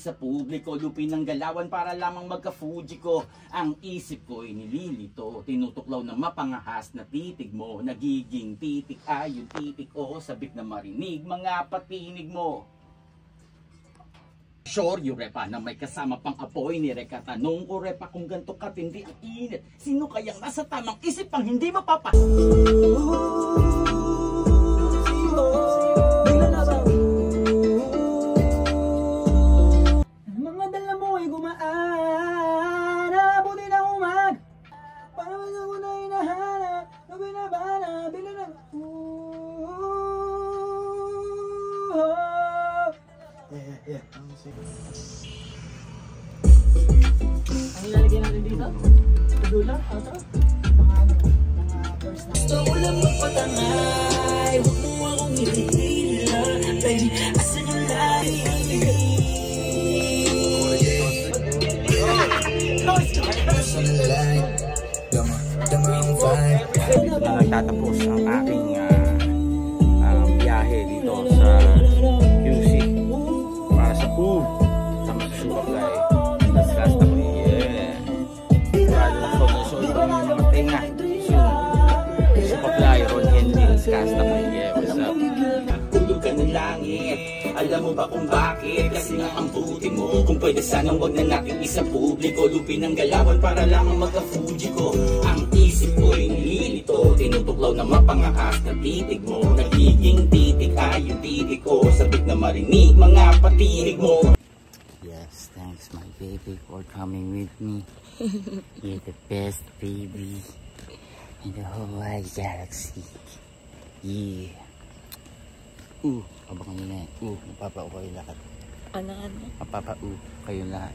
isa publiko, lupin ng galawan para lamang magka-Fuji ko. Ang isip ko ay nililito, tinutuklaw ng mapangahas na titig mo. Nagiging titik ay yung titik o sabik na marinig mga patinig mo. Sure, yung repa na may kasama pang apoy ni Reka. Tanong ko repa kung ganito katindi ang init. Sino kayang nasa tamang isip pang hindi mapapa... Mga dala mo ay gumaan, abuti na umag. Pangalaman ako na hinahanap, na binabana, binanap. Ang ilalagay natin dito? Dulo? Auto? Mga first na. Gusto ko lang magpatangay, huwag mo akong hinihila. Baby, asan yung lahi? Nagtatapos ang aking biyahe dito sa QC para sa food sa Masusubaglay. That's last time yung mga tenga Subaglay, Ron Henlins, customer. What's up? Tulog ka ng langit, alam mo ba kung bakit? Kasi nga ang buti mo. Kung pwede sanang wag na natin isa publiko, lupin ng galawan para lamang magka-Fuji ko. Ang isip ko ay nililito, tinutuklaw na mapangahas na titig mo. Nagiging titig ay yung titig ko, sabik na marinig mga patinig mo. Yes, thanks my baby for coming with me. You're the best baby in the whole wide galaxy. Yeah. Abangan nyo na yan. Mapapa-u kayo lahat. Ano? Mapapa-u kayo lahat.